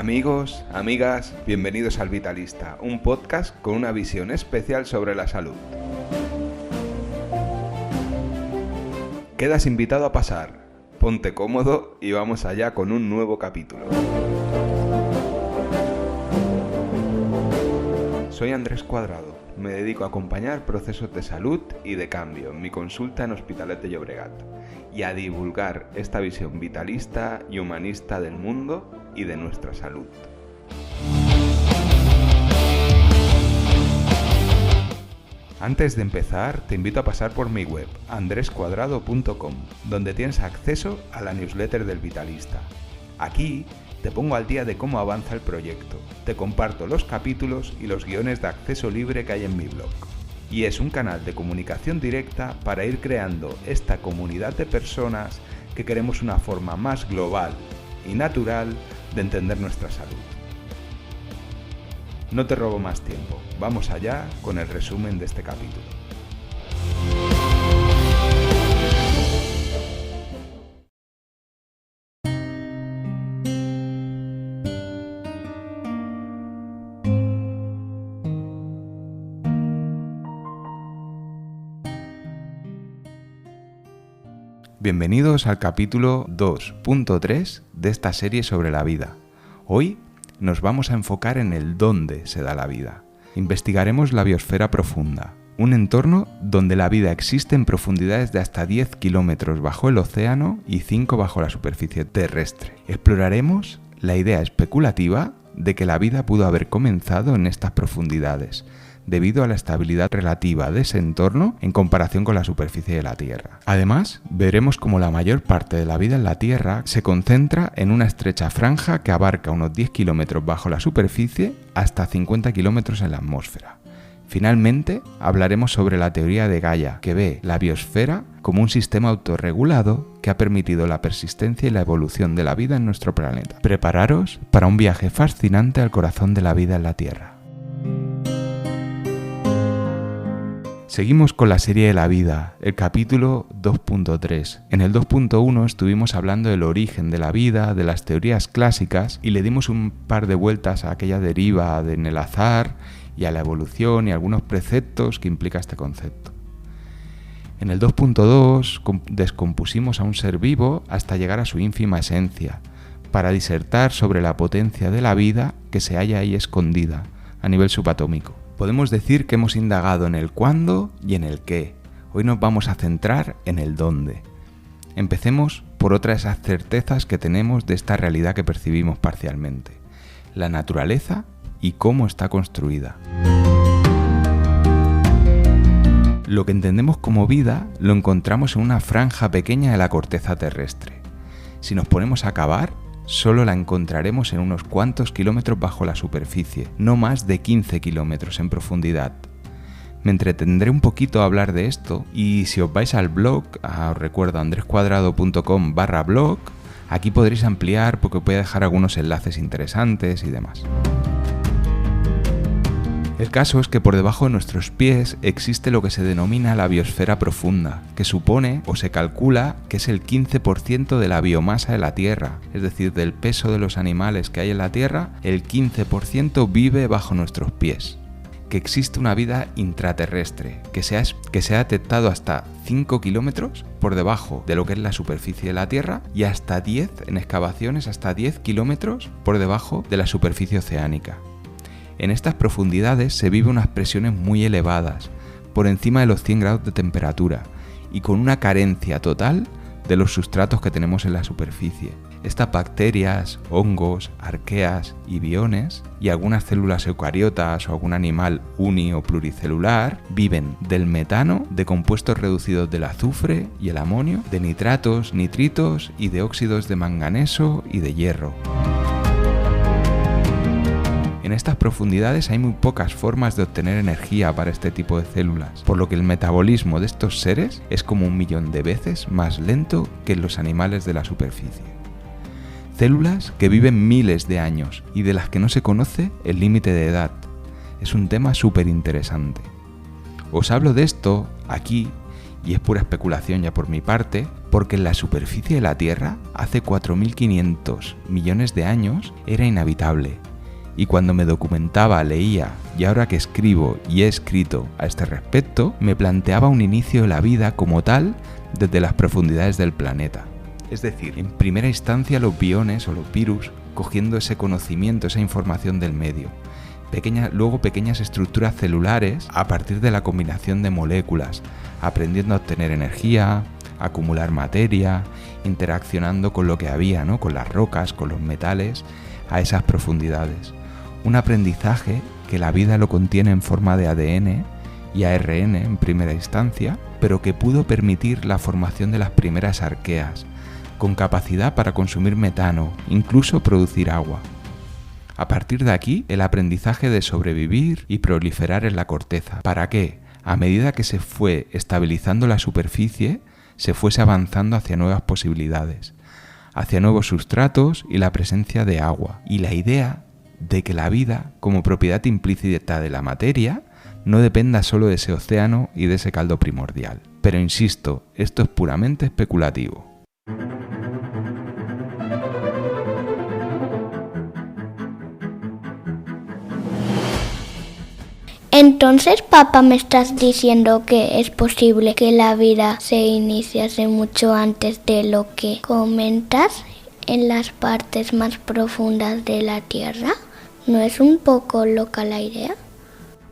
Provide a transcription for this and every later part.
Amigos, amigas, bienvenidos al Vitalista, un podcast con una visión especial sobre la salud. Quedas invitado a pasar, ponte cómodo y vamos allá con un nuevo capítulo. Soy Andrés Cuadrado, me dedico a acompañar procesos de salud y de cambio en mi consulta en Hospitalet de Llobregat y a divulgar esta visión vitalista y humanista del mundo y de nuestra salud. Antes de empezar, te invito a pasar por mi web, andrescuadrado.com, donde tienes acceso a la newsletter del Vitalista. Aquí te pongo al día de cómo avanza el proyecto, te comparto los capítulos y los guiones de acceso libre que hay en mi blog. Y es un canal de comunicación directa para ir creando esta comunidad de personas que queremos una forma más global y natural de entender nuestra salud. No te robo más tiempo, vamos allá con el resumen de este capítulo. Bienvenidos al capítulo 2.3 de esta serie sobre la vida. Hoy nos vamos a enfocar en el dónde se da la vida. Investigaremos la biosfera profunda, un entorno donde la vida existe en profundidades de hasta 10 kilómetros bajo el océano y 5 bajo la superficie terrestre. Exploraremos la idea especulativa de que la vida pudo haber comenzado en estas profundidades, debido a la estabilidad relativa de ese entorno en comparación con la superficie de la Tierra. Además, veremos cómo la mayor parte de la vida en la Tierra se concentra en una estrecha franja que abarca unos 10 kilómetros bajo la superficie hasta 50 kilómetros en la atmósfera. Finalmente, hablaremos sobre la teoría de Gaia, que ve la biosfera como un sistema autorregulado que ha permitido la persistencia y la evolución de la vida en nuestro planeta. Prepararos para un viaje fascinante al corazón de la vida en la Tierra. Seguimos con la serie de la vida, el capítulo 2.3. En el 2.1 estuvimos hablando del origen de la vida, de las teorías clásicas y le dimos un par de vueltas a aquella deriva en el azar y a la evolución y algunos preceptos que implica este concepto. En el 2.2 descompusimos a un ser vivo hasta llegar a su ínfima esencia, para disertar sobre la potencia de la vida que se halla ahí escondida a nivel subatómico. Podemos decir que hemos indagado en el cuándo y en el qué. Hoy nos vamos a centrar en el dónde. Empecemos por otra de esas certezas que tenemos de esta realidad que percibimos parcialmente: la naturaleza y cómo está construida. Lo que entendemos como vida lo encontramos en una franja pequeña de la corteza terrestre. Si nos ponemos a cavar, solo la encontraremos en unos cuantos kilómetros bajo la superficie, no más de 15 kilómetros en profundidad. Me entretendré un poquito a hablar de esto y si os vais al blog, os recuerdo andrescuadrado.com/blog, aquí podréis ampliar porque os voy a dejar algunos enlaces interesantes y demás. El caso es que por debajo de nuestros pies existe lo que se denomina la biosfera profunda, que supone o se calcula que es el 15% de la biomasa de la Tierra, es decir, del peso de los animales que hay en la Tierra, el 15% vive bajo nuestros pies. Que existe una vida intraterrestre, que se ha detectado hasta 5 kilómetros por debajo de lo que es la superficie de la Tierra y hasta 10 en excavaciones, hasta 10 kilómetros por debajo de la superficie oceánica. En estas profundidades se viven unas presiones muy elevadas, por encima de los 100 grados de temperatura, y con una carencia total de los sustratos que tenemos en la superficie. Estas bacterias, hongos, arqueas y biones, y algunas células eucariotas o algún animal uni o pluricelular, viven del metano, de compuestos reducidos del azufre y el amonio, de nitratos, nitritos y de óxidos de manganeso y de hierro. En estas profundidades hay muy pocas formas de obtener energía para este tipo de células, por lo que el metabolismo de estos seres es como 1.000.000 de veces más lento que en los animales de la superficie. Células que viven miles de años y de las que no se conoce el límite de edad. Es un tema súper interesante. Os hablo de esto aquí y es pura especulación ya por mi parte, porque en la superficie de la Tierra, hace 4.500 millones de años, era inhabitable. Y cuando me documentaba, leía, y ahora que escribo y he escrito a este respecto, me planteaba un inicio de la vida como tal desde las profundidades del planeta. Es decir, en primera instancia los biones o los virus cogiendo ese conocimiento, esa información del medio. Luego pequeñas estructuras celulares a partir de la combinación de moléculas, aprendiendo a obtener energía, a acumular materia, interaccionando con lo que había, ¿no? Con las rocas, con los metales, a esas profundidades. Un aprendizaje que la vida lo contiene en forma de ADN y ARN en primera instancia, pero que pudo permitir la formación de las primeras arqueas, con capacidad para consumir metano, incluso producir agua. A partir de aquí, el aprendizaje de sobrevivir y proliferar en la corteza, para que, a medida que se fue estabilizando la superficie, se fuese avanzando hacia nuevas posibilidades, hacia nuevos sustratos y la presencia de agua, y la idea de que la vida, como propiedad implícita de la materia, no dependa solo de ese océano y de ese caldo primordial. Pero insisto, esto es puramente especulativo. Entonces, papá, ¿me estás diciendo que es posible que la vida se iniciase mucho antes de lo que comentas en las partes más profundas de la Tierra? ¿No es un poco loca la idea?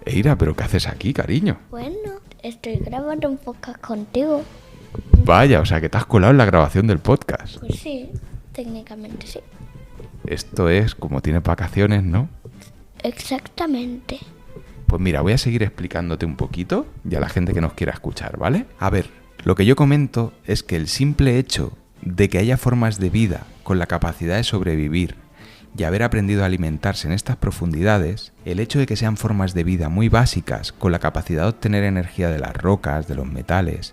Eira, ¿pero qué haces aquí, cariño? Bueno, estoy grabando un podcast contigo. Vaya, o sea que te has colado en la grabación del podcast. Pues sí, técnicamente sí. Esto es como tienes vacaciones, ¿no? Exactamente. Pues mira, voy a seguir explicándote un poquito y a la gente que nos quiera escuchar, ¿vale? A ver, lo que yo comento es que el simple hecho de que haya formas de vida con la capacidad de sobrevivir y haber aprendido a alimentarse en estas profundidades, el hecho de que sean formas de vida muy básicas con la capacidad de obtener energía de las rocas, de los metales,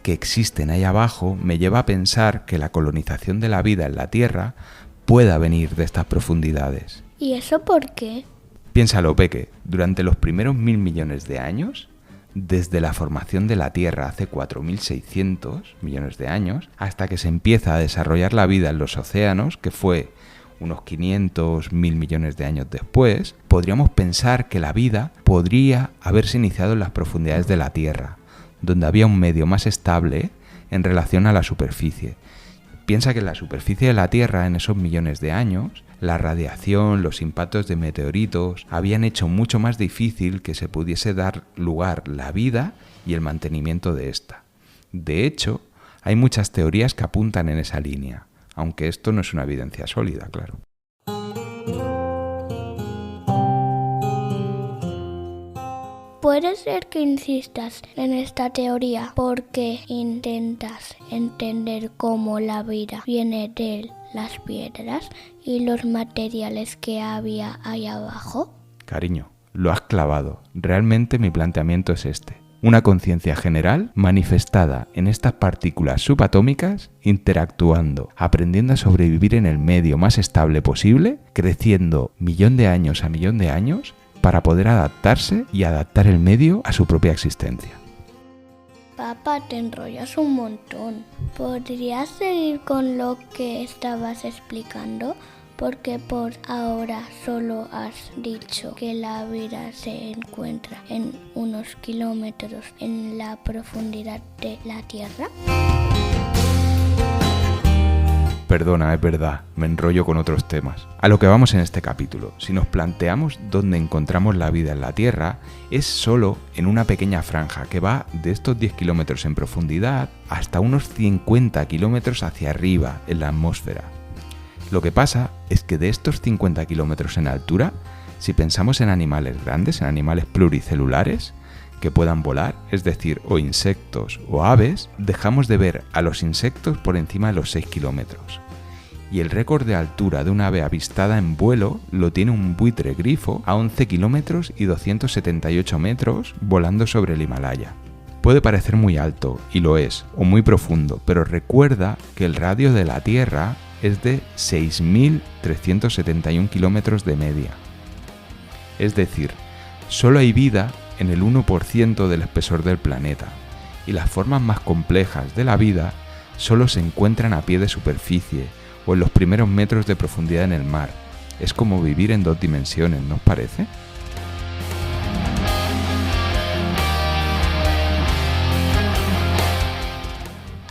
que existen ahí abajo, me lleva a pensar que la colonización de la vida en la Tierra pueda venir de estas profundidades. ¿Y eso por qué? Piénsalo, Peque, durante los primeros 1.000 millones de años, desde la formación de la Tierra hace 4.600 millones de años, hasta que se empieza a desarrollar la vida en los océanos, que fue unos 500.000 millones de años después, podríamos pensar que la vida podría haberse iniciado en las profundidades de la Tierra, donde había un medio más estable en relación a la superficie. Piensa que en la superficie de la Tierra, en esos millones de años, la radiación, los impactos de meteoritos habían hecho mucho más difícil que se pudiese dar lugar la vida y el mantenimiento de esta. De hecho, hay muchas teorías que apuntan en esa línea, aunque esto no es una evidencia sólida, claro. Puede ser que insistas en esta teoría porque intentas entender cómo la vida viene de las piedras y los materiales que había ahí abajo. Cariño, lo has clavado. Realmente mi planteamiento es este. Una conciencia general manifestada en estas partículas subatómicas interactuando, aprendiendo a sobrevivir en el medio más estable posible, creciendo millón de años a millón de años, para poder adaptarse y adaptar el medio a su propia existencia. Papá, te enrollas un montón. ¿Podrías seguir con lo que estabas explicando? Porque por ahora solo has dicho que la vida se encuentra en unos kilómetros en la profundidad de la Tierra. Perdona, es verdad, me enrollo con otros temas. A lo que vamos en este capítulo, si nos planteamos dónde encontramos la vida en la Tierra, es solo en una pequeña franja que va de estos 10 kilómetros en profundidad hasta unos 50 kilómetros hacia arriba en la atmósfera. Lo que pasa es que de estos 50 kilómetros en altura, si pensamos en animales grandes, en animales pluricelulares, que puedan volar, es decir, o insectos o aves, dejamos de ver a los insectos por encima de los 6 kilómetros. Y el récord de altura de un ave avistada en vuelo lo tiene un buitre grifo a 11 kilómetros y 278 metros volando sobre el Himalaya. Puede parecer muy alto, y lo es, o muy profundo, pero recuerda que el radio de la Tierra es de 6.371 kilómetros de media. Es decir, solo hay vida en el 1% del espesor del planeta, y las formas más complejas de la vida solo se encuentran a pie de superficie o en los primeros metros de profundidad en el mar. Es como vivir en 2 dimensiones, ¿no os parece?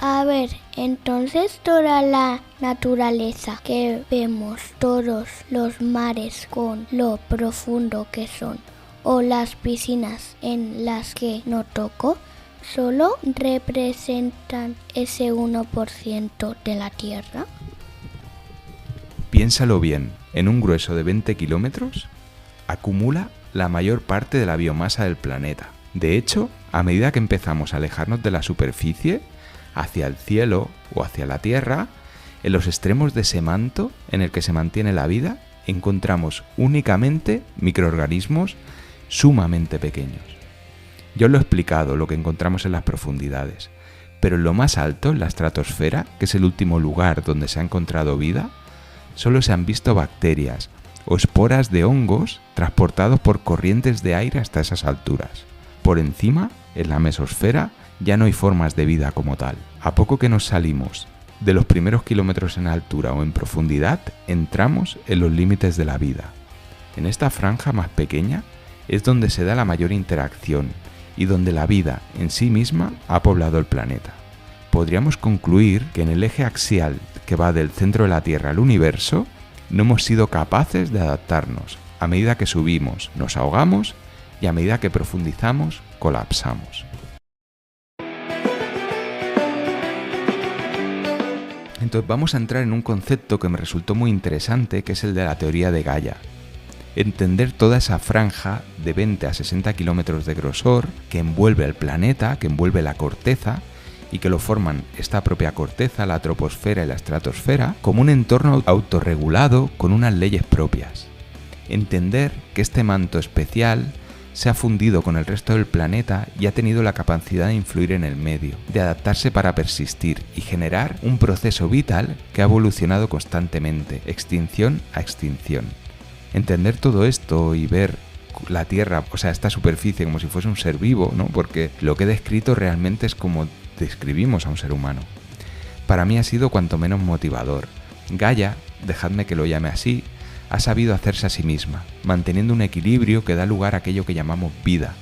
A ver, entonces toda la naturaleza que vemos, todos los mares con lo profundo que son, o las piscinas en las que no toco, solo representan ese 1% de la Tierra. Piénsalo bien, en un grueso de 20 kilómetros acumula la mayor parte de la biomasa del planeta. De hecho, a medida que empezamos a alejarnos de la superficie, hacia el cielo o hacia la Tierra, en los extremos de ese manto en el que se mantiene la vida, encontramos únicamente microorganismos sumamente pequeños. Yo os lo he explicado, lo que encontramos en las profundidades, pero en lo más alto, en la estratosfera, que es el último lugar donde se ha encontrado vida, solo se han visto bacterias o esporas de hongos transportados por corrientes de aire hasta esas alturas. Por encima, en la mesosfera, ya no hay formas de vida como tal. A poco que nos salimos de los primeros kilómetros en altura o en profundidad, entramos en los límites de la vida. En esta franja más pequeña es donde se da la mayor interacción y donde la vida en sí misma ha poblado el planeta. Podríamos concluir que en el eje axial que va del centro de la Tierra al universo, no hemos sido capaces de adaptarnos. A medida que subimos, nos ahogamos y a medida que profundizamos, colapsamos. Entonces vamos a entrar en un concepto que me resultó muy interesante, que es el de la teoría de Gaia. Entender toda esa franja de 20 a 60 kilómetros de grosor que envuelve el planeta, que envuelve la corteza y que lo forman esta propia corteza, la troposfera y la estratosfera, como un entorno autorregulado con unas leyes propias. Entender que este manto especial se ha fundido con el resto del planeta y ha tenido la capacidad de influir en el medio, de adaptarse para persistir y generar un proceso vital que ha evolucionado constantemente, extinción a extinción. Entender todo esto y ver la Tierra, o sea, esta superficie como si fuese un ser vivo, ¿no? Porque lo que he descrito realmente es como describimos a un ser humano. Para mí ha sido cuanto menos motivador. Gaia, dejadme que lo llame así, ha sabido hacerse a sí misma, manteniendo un equilibrio que da lugar a aquello que llamamos vida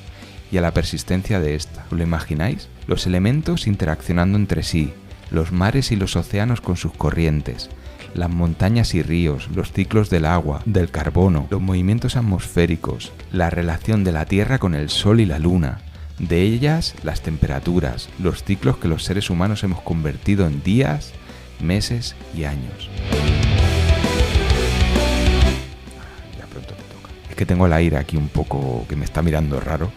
y a la persistencia de esta. ¿Os lo imagináis? Los elementos interaccionando entre sí, los mares y los océanos con sus corrientes, las montañas y ríos, los ciclos del agua, del carbono, los movimientos atmosféricos, la relación de la Tierra con el Sol y la Luna, de ellas las temperaturas, los ciclos que los seres humanos hemos convertido en días, meses y años. Que tengo el aire aquí un poco que me está mirando raro.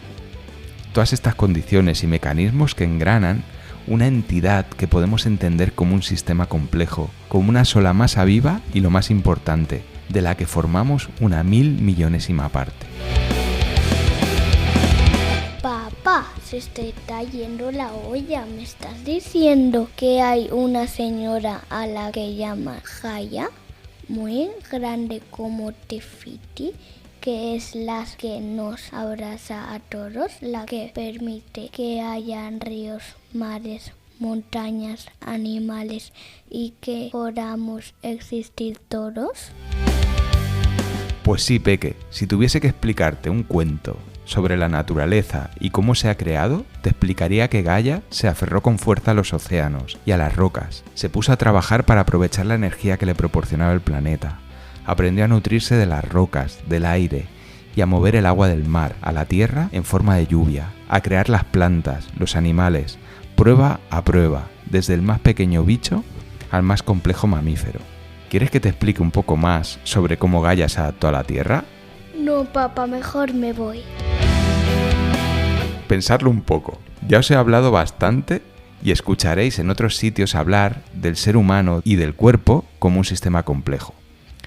Todas estas condiciones y mecanismos que engranan una entidad que podemos entender como un sistema complejo, como una sola masa viva y lo más importante, de la que formamos una 1000.000.000ésima parte. Papá, se te está yendo la olla. ¿Me estás diciendo que hay una señora a la que llama Gaia, muy grande como Tefiti, que es la que nos abraza a todos, la que permite que hayan ríos, mares, montañas, animales y que podamos existir todos? Pues sí, Peque, si tuviese que explicarte un cuento sobre la naturaleza y cómo se ha creado, te explicaría que Gaia se aferró con fuerza a los océanos y a las rocas, se puso a trabajar para aprovechar la energía que le proporcionaba el planeta. Aprendió a nutrirse de las rocas, del aire y a mover el agua del mar a la tierra en forma de lluvia, a crear las plantas, los animales, prueba a prueba, desde el más pequeño bicho al más complejo mamífero. ¿Quieres que te explique un poco más sobre cómo Gaia se adaptó a la Tierra? No, papá, mejor me voy. Pensadlo un poco. Ya os he hablado bastante y escucharéis en otros sitios hablar del ser humano y del cuerpo como un sistema complejo.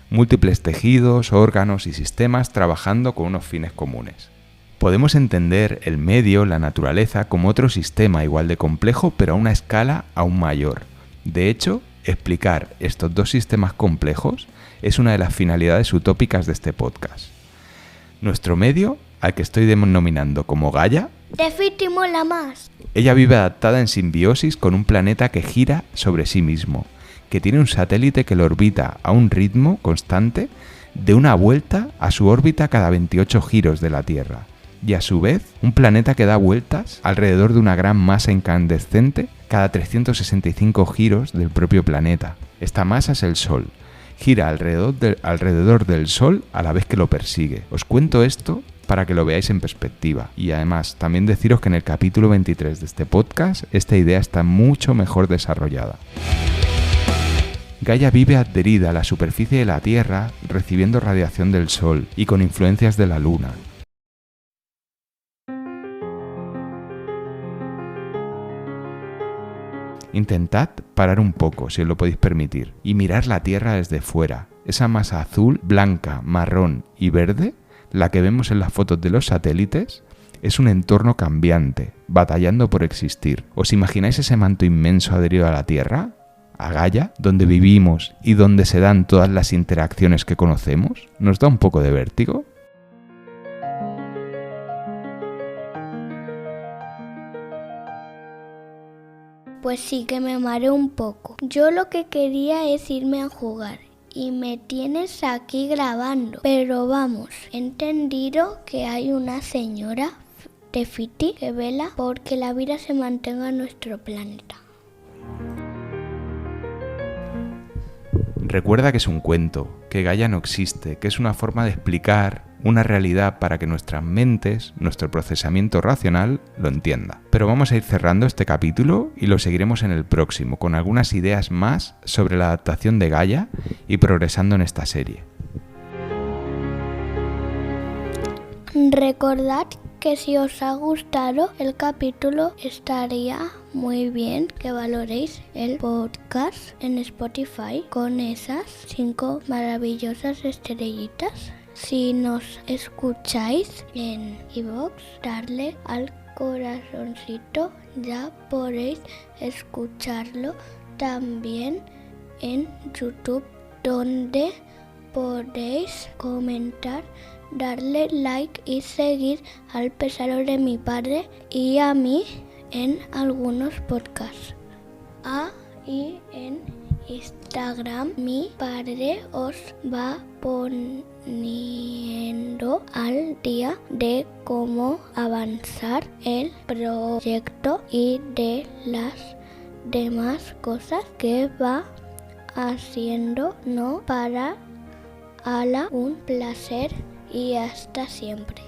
Múltiples tejidos, órganos y sistemas trabajando con unos fines comunes. Podemos entender el medio, la naturaleza, como otro sistema igual de complejo, pero a una escala aún mayor. De hecho, explicar estos dos sistemas complejos es una de las finalidades utópicas de este podcast. Nuestro medio, al que estoy denominando como Gaia, Tefiti mola más. Ella vive adaptada en simbiosis con un planeta que gira sobre sí mismo, que tiene un satélite que lo orbita a un ritmo constante de una vuelta a su órbita cada 28 giros de la Tierra, y a su vez un planeta que da vueltas alrededor de una gran masa incandescente cada 365 giros del propio planeta. Esta masa es el Sol. Gira alrededor del Sol a la vez que lo persigue. Os cuento esto para que lo veáis en perspectiva. Y además, también deciros que en el capítulo 23 de este podcast, esta idea está mucho mejor desarrollada. Gaia vive adherida a la superficie de la Tierra, recibiendo radiación del Sol y con influencias de la Luna. Intentad parar un poco, si os lo podéis permitir, y mirar la Tierra desde fuera. Esa masa azul, blanca, marrón y verde, la que vemos en las fotos de los satélites, es un entorno cambiante, batallando por existir. ¿Os imagináis ese manto inmenso adherido a la Tierra? ¿A Gaia? ¿Donde vivimos y donde se dan todas las interacciones que conocemos? ¿Nos da un poco de vértigo? Pues sí que me mareo un poco. Yo lo que quería es irme a jugar y me tienes aquí grabando. Pero vamos, he entendido que hay una señora Tefiti que vela porque la vida se mantenga en nuestro planeta. Recuerda que es un cuento, que Gaia no existe, que es una forma de explicar una realidad para que nuestras mentes, nuestro procesamiento racional, lo entienda. Pero vamos a ir cerrando este capítulo y lo seguiremos en el próximo, con algunas ideas más sobre la adaptación de Gaia y progresando en esta serie. Recordad que si os ha gustado el capítulo estaría muy bien que valoréis el podcast en Spotify con esas 5 maravillosas estrellitas. Si nos escucháis en iVoox, darle al corazoncito, ya podéis escucharlo también en YouTube, donde podéis comentar, darle like y seguir al pesaro de mi padre y a mí en algunos podcasts. Y en Instagram mi padre os va poniendo al día de cómo avanzar el proyecto y de las demás cosas que va haciendo. No para. Un placer y hasta siempre.